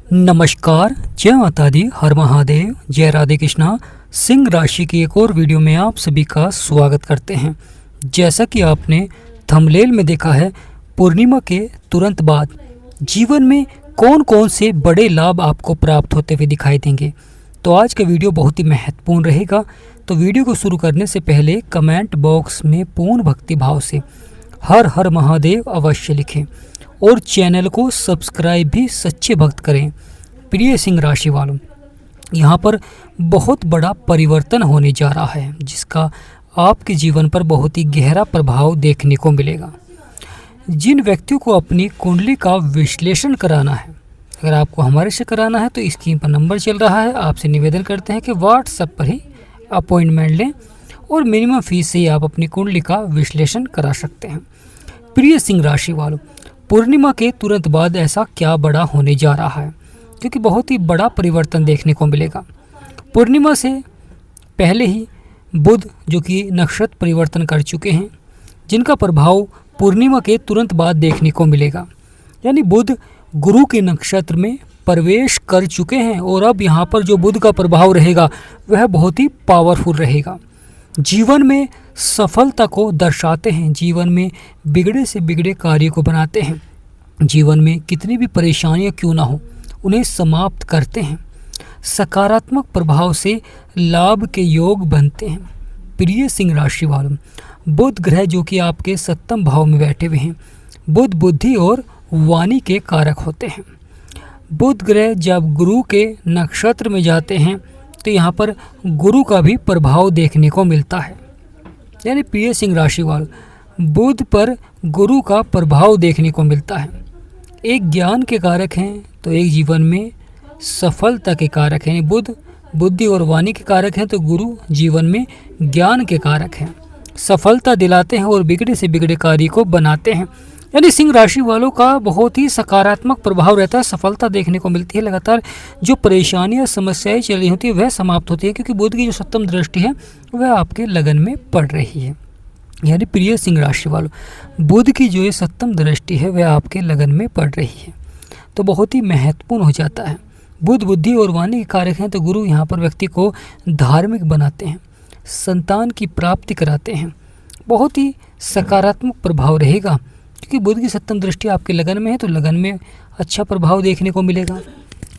नमस्कार, जय माता दी, हर महादेव, जय राधे कृष्णा। सिंह राशि की एक और वीडियो में आप सभी का स्वागत करते हैं। जैसा कि आपने थंबनेल में देखा है, पूर्णिमा के तुरंत बाद जीवन में कौन कौन से बड़े लाभ आपको प्राप्त होते हुए दिखाई देंगे। तो आज का वीडियो बहुत ही महत्वपूर्ण रहेगा। तो वीडियो को शुरू करने से पहले कमेंट बॉक्स में पूर्ण भक्ति भाव से हर हर महादेव अवश्य लिखें और चैनल को सब्सक्राइब भी सच्चे भक्त करें। प्रिय सिंह राशि वालों, यहाँ पर बहुत बड़ा परिवर्तन होने जा रहा है जिसका आपके जीवन पर बहुत ही गहरा प्रभाव देखने को मिलेगा। जिन व्यक्तियों को अपनी कुंडली का विश्लेषण कराना है, अगर आपको हमारे से कराना है तो स्क्रीन पर नंबर चल रहा है। आपसे निवेदन करते हैं कि व्हाट्सएप पर ही अपॉइंटमेंट लें और मिनिमम फीस से ही आप अपनी कुंडली का विश्लेषण करा सकते हैं। प्रिय सिंह राशि वालों, पूर्णिमा के तुरंत बाद ऐसा क्या बड़ा होने जा रहा है, क्योंकि बहुत ही बड़ा परिवर्तन देखने को मिलेगा। पूर्णिमा से पहले ही बुध जो कि नक्षत्र परिवर्तन कर चुके हैं, जिनका प्रभाव पूर्णिमा के तुरंत बाद देखने को मिलेगा। यानी बुध गुरु के नक्षत्र में प्रवेश कर चुके हैं और अब यहाँ पर जो बुध का प्रभाव रहेगा वह बहुत ही पावरफुल रहेगा। जीवन में सफलता को दर्शाते हैं, जीवन में बिगड़े से बिगड़े कार्य को बनाते हैं, जीवन में कितनी भी परेशानियां क्यों ना हो उन्हें समाप्त करते हैं। सकारात्मक प्रभाव से लाभ के योग बनते हैं। प्रिय सिंह राशि वालों, बुध ग्रह जो कि आपके 7वें भाव में बैठे हुए हैं, बुध बुद्धि और वाणी के कारक होते हैं। बुध ग्रह जब गुरु के नक्षत्र में जाते हैं तो यहाँ पर गुरु का भी प्रभाव देखने को मिलता है। यानी प्रिय सिंह राशि वालों, बुध पर गुरु का प्रभाव देखने को मिलता है। एक ज्ञान के कारक हैं तो एक जीवन में सफलता के कारक हैं। बुध बुद्धि और वाणी के कारक हैं तो गुरु जीवन में ज्ञान के कारक हैं, सफलता दिलाते हैं और बिगड़े से बिगड़े कार्य को बनाते हैं। यानी सिंह राशि वालों का बहुत ही सकारात्मक प्रभाव रहता है, सफलता देखने को मिलती है। लगातार जो परेशानियां समस्याएं चल रही होती है वह समाप्त होती है, क्योंकि बुध की जो 7वीं दृष्टि है वह आपके लगन में पड़ रही है। यानी प्रिय सिंह राशि वालों, बुध की जो ये 7वीं दृष्टि है वह आपके लगन में पड़ रही है, तो बहुत ही महत्वपूर्ण हो जाता है। बुध बुद्धि और वाणी के कारक हैं तो गुरु यहाँ पर व्यक्ति को धार्मिक बनाते हैं, संतान की प्राप्ति कराते हैं। बहुत ही सकारात्मक प्रभाव रहेगा, क्योंकि बुध की 7वीं दृष्टि आपके लगन में है तो लगन में अच्छा प्रभाव देखने को मिलेगा।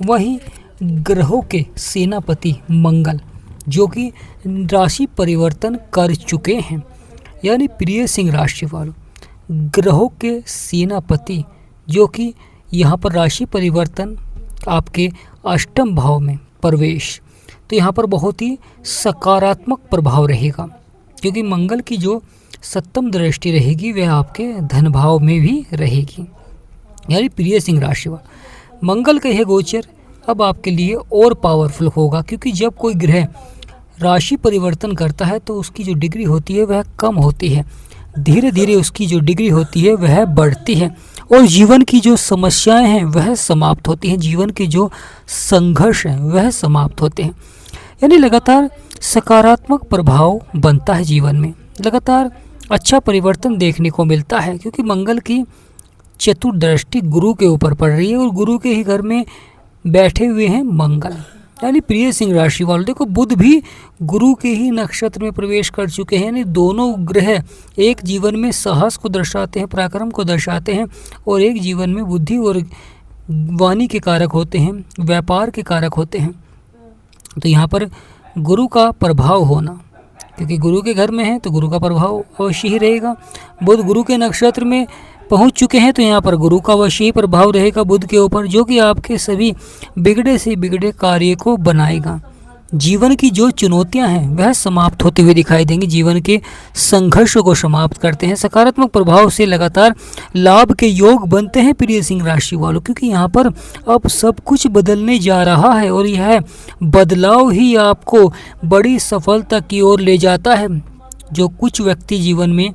वहीं ग्रहों के सेनापति मंगल जो कि राशि परिवर्तन कर चुके हैं, यानी प्रिय सिंह राशि वालों, ग्रहों के सेनापति जो कि यहाँ पर राशि परिवर्तन आपके 8वें भाव में प्रवेश, तो यहाँ पर बहुत ही सकारात्मक प्रभाव रहेगा, क्योंकि मंगल की जो 7वीं दृष्टि रहेगी वह आपके धन भाव में भी रहेगी। यानी प्रिय सिंह राशि वाले, मंगल का यह गोचर अब आपके लिए और पावरफुल होगा, क्योंकि जब कोई ग्रह राशि परिवर्तन करता है तो उसकी जो डिग्री होती है वह कम होती है, धीरे धीरे उसकी जो डिग्री होती है वह बढ़ती है और जीवन की जो समस्याएं हैं वह समाप्त होती हैं, जीवन के जो संघर्ष हैं वह समाप्त होते हैं। यानी लगातार सकारात्मक प्रभाव बनता है जीवन में, लगातार अच्छा परिवर्तन देखने को मिलता है, क्योंकि मंगल की चतुर्दृष्टि गुरु के ऊपर पड़ रही है और गुरु के ही घर में बैठे हुए हैं मंगल। यानी प्रिय सिंह राशि वालों, देखो बुध भी गुरु के ही नक्षत्र में प्रवेश कर चुके हैं। यानी दोनों ग्रह एक जीवन में साहस को दर्शाते हैं, पराक्रम को दर्शाते हैं, और एक जीवन में बुद्धि और वाणी के कारक होते हैं, व्यापार के कारक होते हैं। तो यहाँ पर गुरु का प्रभाव होना, क्योंकि गुरु के घर में है तो गुरु का प्रभाव अवश्य ही रहेगा। बुध गुरु के नक्षत्र में पहुंच चुके हैं तो यहाँ पर गुरु का अवश्य ही प्रभाव रहेगा बुध के ऊपर, जो कि आपके सभी बिगड़े से बिगड़े कार्य को बनाएगा। जीवन की जो चुनौतियां हैं वह समाप्त होती हुई दिखाई देंगी, जीवन के संघर्षों को समाप्त करते हैं। सकारात्मक प्रभाव से लगातार लाभ के योग बनते हैं प्रिय सिंह राशि वालों, क्योंकि यहाँ पर अब सब कुछ बदलने जा रहा है और यह बदलाव ही आपको बड़ी सफलता की ओर ले जाता है। जो कुछ व्यक्ति जीवन में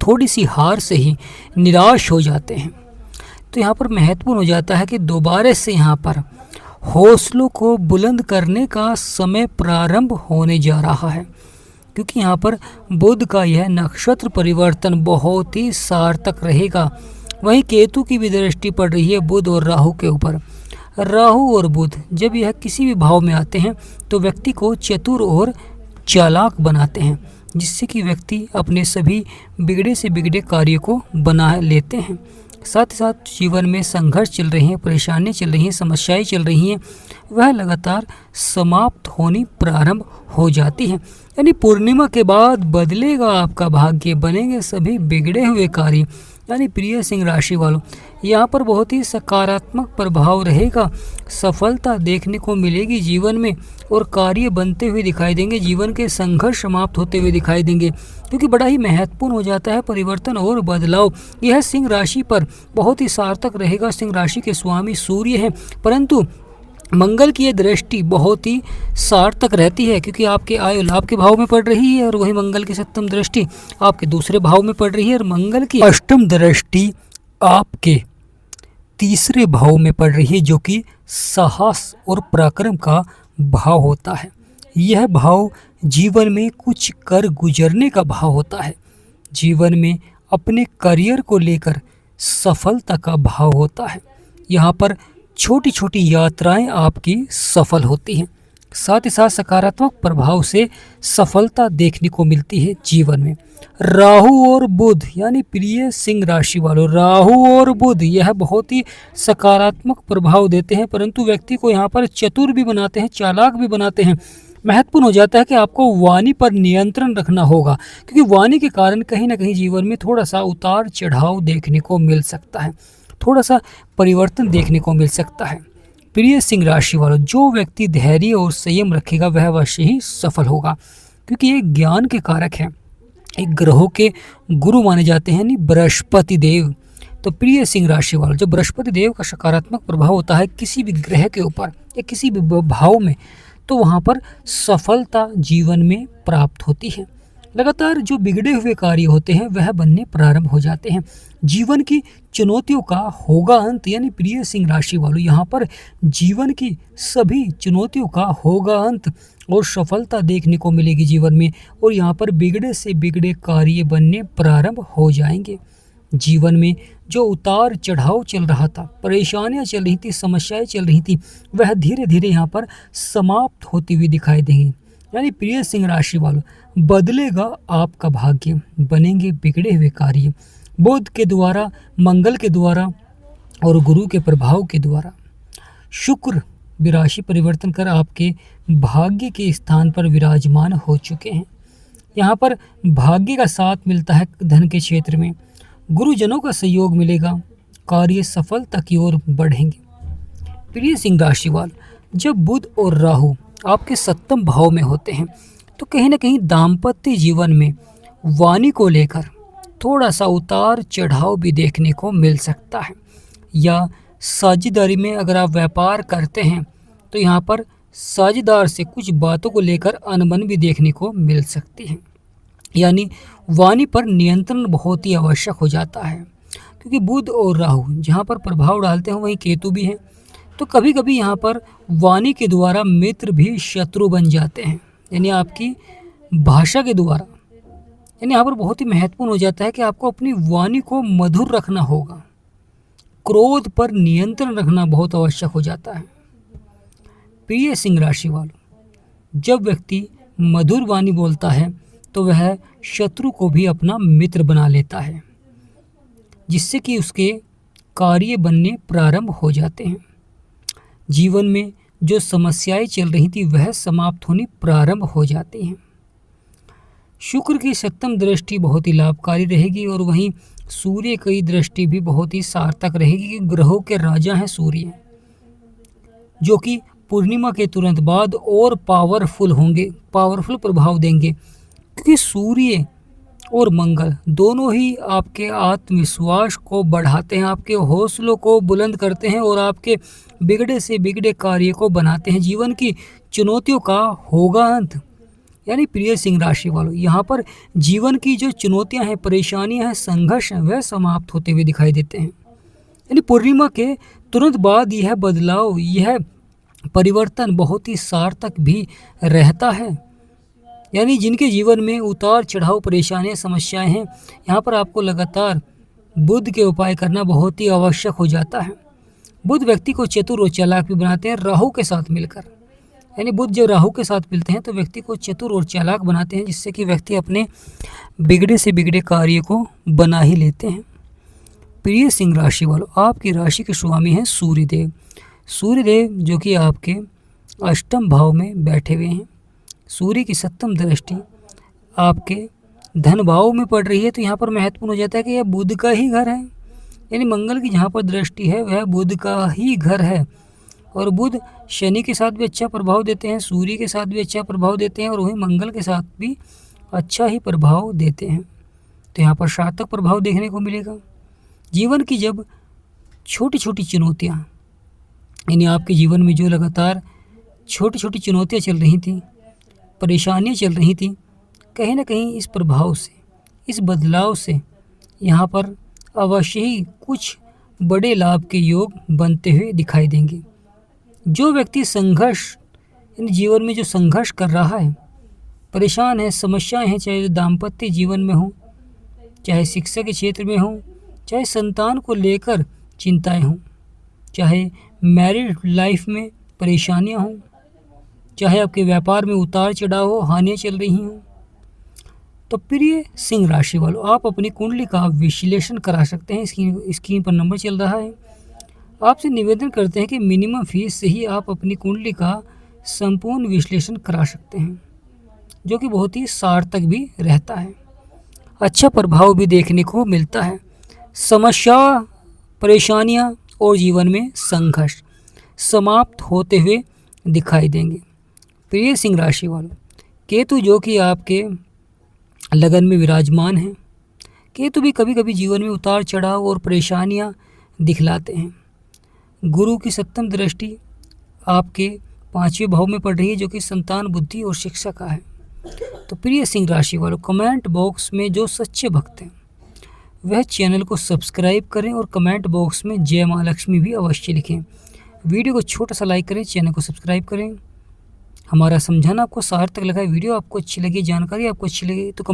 थोड़ी सी हार से ही निराश हो जाते हैं, तो यहाँ पर महत्वपूर्ण हो जाता है कि दोबारा से यहाँ पर हौसलों को बुलंद करने का समय प्रारंभ होने जा रहा है, क्योंकि यहाँ पर बुध का यह नक्षत्र परिवर्तन बहुत ही सार्थक रहेगा। वहीं केतु की भी दृष्टि पड़ रही है बुध और राहु के ऊपर। राहु और बुध जब यह किसी भी भाव में आते हैं तो व्यक्ति को चतुर और चालाक बनाते हैं, जिससे कि व्यक्ति अपने सभी बिगड़े से बिगड़े कार्य को बना लेते हैं। साथ ही साथ जीवन में संघर्ष चल रहे हैं, परेशानियाँ चल रही हैं, समस्याएं चल रही हैं, वह लगातार समाप्त होनी प्रारंभ हो जाती हैं। यानी पूर्णिमा के बाद बदलेगा आपका भाग्य, बनेंगे सभी बिगड़े हुए कार्य। यानी प्रिय सिंह राशि वालों, यहाँ पर बहुत ही सकारात्मक प्रभाव रहेगा, सफलता देखने को मिलेगी जीवन में और कार्य बनते हुए दिखाई देंगे, जीवन के संघर्ष समाप्त होते हुए दिखाई देंगे, क्योंकि बड़ा ही महत्वपूर्ण हो जाता है परिवर्तन और बदलाव। यह सिंह राशि पर बहुत ही सार्थक रहेगा। सिंह राशि के स्वामी सूर्य हैं, परंतु मंगल की यह दृष्टि बहुत ही सार्थक रहती है, क्योंकि आपके आय लाभ के भाव में पड़ रही है और वही मंगल की सप्तम दृष्टि आपके दूसरे भाव में पड़ रही है और मंगल की अष्टम दृष्टि आपके तीसरे भाव में पड़ रही है, जो कि साहस और पराक्रम का भाव होता है। यह भाव जीवन में कुछ कर गुजरने का भाव होता है, जीवन में अपने करियर को लेकर सफलता का भाव होता है। यहाँ पर छोटी छोटी यात्राएं आपकी सफल होती हैं, साथ ही साथ सकारात्मक प्रभाव से सफलता देखने को मिलती है जीवन में। राहु और बुध यानी प्रिय सिंह राशि वालों, राहु और बुध यह बहुत ही सकारात्मक प्रभाव देते हैं, परंतु व्यक्ति को यहाँ पर चतुर भी बनाते हैं, चालाक भी बनाते हैं। महत्वपूर्ण हो जाता है कि आपको वाणी पर नियंत्रण रखना होगा, क्योंकि वाणी के कारण कहीं ना कहीं जीवन में थोड़ा सा उतार चढ़ाव देखने को मिल सकता है, थोड़ा सा परिवर्तन देखने को मिल सकता है। प्रिय सिंह राशि वालों, जो व्यक्ति धैर्य और संयम रखेगा वह अवश्य ही सफल होगा, क्योंकि ये ज्ञान के कारक हैं, एक ग्रहों के गुरु माने जाते हैं यानी बृहस्पति देव। तो प्रिय सिंह राशि वालों, जब बृहस्पति देव का सकारात्मक प्रभाव होता है किसी भी ग्रह के ऊपर या किसी भी भाव में, तो वहाँ पर सफलता जीवन में प्राप्त होती है। लगातार जो बिगड़े हुए कार्य होते हैं वह बनने प्रारंभ हो जाते हैं, जीवन की चुनौतियों का होगा अंत। यानी प्रिय सिंह राशि वालों, यहाँ पर जीवन की सभी चुनौतियों का होगा अंत और सफलता देखने को मिलेगी जीवन में, और यहाँ पर बिगड़े से बिगड़े कार्य बनने प्रारंभ हो जाएंगे। जीवन में जो उतार चढ़ाव चल रहा था, परेशानियां चल रही थी, समस्याएं चल रही थी, वह धीरे धीरे यहाँ पर समाप्त होती हुई दिखाई देंगी। यानी प्रिय सिंह राशि वालों, बदलेगा आपका भाग्य, बनेंगे बिगड़े हुए कार्य बुध के द्वारा, मंगल के द्वारा और गुरु के प्रभाव के द्वारा। शुक्र विराशि परिवर्तन कर आपके भाग्य के स्थान पर विराजमान हो चुके हैं। यहाँ पर भाग्य का साथ मिलता है धन के क्षेत्र में, गुरुजनों का सहयोग मिलेगा, कार्य सफलता की ओर बढ़ेंगे। प्रिय सिंह राशि वाले, जब बुध और राहु आपके सप्तम भाव में होते हैं तो कहीं ना कहीं दाम्पत्य जीवन में वाणी को लेकर थोड़ा सा उतार चढ़ाव भी देखने को मिल सकता है, या साझेदारी में अगर आप व्यापार करते हैं तो यहाँ पर साझेदार से कुछ बातों को लेकर अनबन भी देखने को मिल सकती है। यानी वाणी पर नियंत्रण बहुत ही आवश्यक हो जाता है, क्योंकि बुध और राहु जहाँ पर प्रभाव डालते हैं वहीं केतु भी हैं, तो कभी कभी यहाँ पर वाणी के द्वारा मित्र भी शत्रु बन जाते हैं, यानी आपकी भाषा के द्वारा। यानी यहाँ पर बहुत ही महत्वपूर्ण हो जाता है कि आपको अपनी वाणी को मधुर रखना होगा, क्रोध पर नियंत्रण रखना बहुत आवश्यक हो जाता है। प्रिय सिंह राशि वालों, जब व्यक्ति मधुर वाणी बोलता है तो वह शत्रु को भी अपना मित्र बना लेता है, जिससे कि उसके कार्य बनने प्रारंभ हो जाते हैं। जीवन में जो समस्याएं चल रही थी वह समाप्त होनी प्रारंभ हो जाती हैं। शुक्र की सप्तम दृष्टि बहुत ही लाभकारी रहेगी और वहीं सूर्य की दृष्टि भी बहुत ही सार्थक रहेगी, कि ग्रहों के राजा हैं सूर्य, जो कि पूर्णिमा के तुरंत बाद और पावरफुल होंगे, पावरफुल प्रभाव देंगे, क्योंकि सूर्य और मंगल दोनों ही आपके आत्मविश्वास को बढ़ाते हैं, आपके हौसलों को बुलंद करते हैं और आपके बिगड़े से बिगड़े कार्य को बनाते हैं। जीवन की चुनौतियों का होगा अंत। यानी प्रिय सिंह राशि वालों, यहाँ पर जीवन की जो चुनौतियाँ हैं, परेशानियाँ हैं, संघर्ष हैं, वह समाप्त होते हुए दिखाई देते हैं। यानी पूर्णिमा के तुरंत बाद यह बदलाव, यह परिवर्तन बहुत ही सार्थक भी रहता है। यानी जिनके जीवन में उतार चढ़ाव, परेशानियाँ, समस्याएं हैं, यहाँ पर आपको लगातार बुध के उपाय करना बहुत ही आवश्यक हो जाता है। बुध व्यक्ति को चतुर और चालाक भी बनाते हैं राहु के साथ मिलकर। यानी बुध जब राहु के साथ मिलते हैं तो व्यक्ति को चतुर और चालाक बनाते हैं, जिससे कि व्यक्ति अपने बिगड़े से बिगड़े कार्य को बना ही लेते हैं। प्रिय सिंह राशि वालों, आपकी राशि के स्वामी हैं सूर्यदेव। सूर्यदेव जो कि आपके अष्टम भाव में बैठे हुए हैं। सूर्य की सप्तम दृष्टि आपके धन भाव में पड़ रही है, तो यहाँ पर महत्वपूर्ण हो जाता है कि यह बुध का ही घर है। यानी मंगल की जहाँ पर दृष्टि है वह बुध का ही घर है। और बुध शनि के साथ भी अच्छा प्रभाव देते हैं, सूर्य के साथ भी अच्छा प्रभाव देते हैं और वहीं मंगल के साथ भी अच्छा ही प्रभाव देते हैं। तो यहाँ पर सार्थक प्रभाव देखने को मिलेगा। जीवन की जब छोटी छोटी चुनौतियाँ, यानी आपके जीवन में जो लगातार छोटी छोटी चुनौतियाँ चल रही थी, परेशानियाँ चल रही थी, कहीं ना कहीं इस प्रभाव से, इस बदलाव से यहाँ पर अवश्य ही कुछ बड़े लाभ के योग बनते हुए दिखाई देंगे। जो व्यक्ति संघर्ष, इन जीवन में जो संघर्ष कर रहा है, परेशान है, समस्याएं हैं, चाहे दाम्पत्य जीवन में हो, चाहे शिक्षा के क्षेत्र में हो, चाहे संतान को लेकर चिंताएं हों, चाहे मैरिड लाइफ में परेशानियां हों, चाहे आपके व्यापार में उतार चढ़ाव हो, हानियाँ चल रही हों, तो प्रिय सिंह राशि वालों, आप अपनी कुंडली का विश्लेषण करा सकते हैं। स्क्रीन पर नंबर चल रहा है। आपसे निवेदन करते हैं कि मिनिमम फीस से ही आप अपनी कुंडली का संपूर्ण विश्लेषण करा सकते हैं, जो कि बहुत ही सार्थक भी रहता है, अच्छा प्रभाव भी देखने को मिलता है। समस्या, परेशानियां और जीवन में संघर्ष समाप्त होते हुए दिखाई देंगे। प्रिय सिंह राशि वालों, केतु जो कि आपके लगन में विराजमान हैं, केतु भी कभी कभी जीवन में उतार चढ़ाव और परेशानियां दिखलाते हैं। गुरु की सप्तम दृष्टि आपके 5वें भाव में पड़ रही है, जो कि संतान, बुद्धि और शिक्षा का है। तो प्रिय सिंह राशि वालों, कमेंट बॉक्स में जो सच्चे भक्त हैं वह चैनल को सब्सक्राइब करें और कमेंट बॉक्स में जय माँ लक्ष्मी भी अवश्य लिखें। वीडियो को छोटा सा लाइक करें, चैनल को सब्सक्राइब करें। हमारा समझाना आपको सार्थक लगा, वीडियो आपको अच्छी लगी, जानकारी आपको अच्छी लगी तो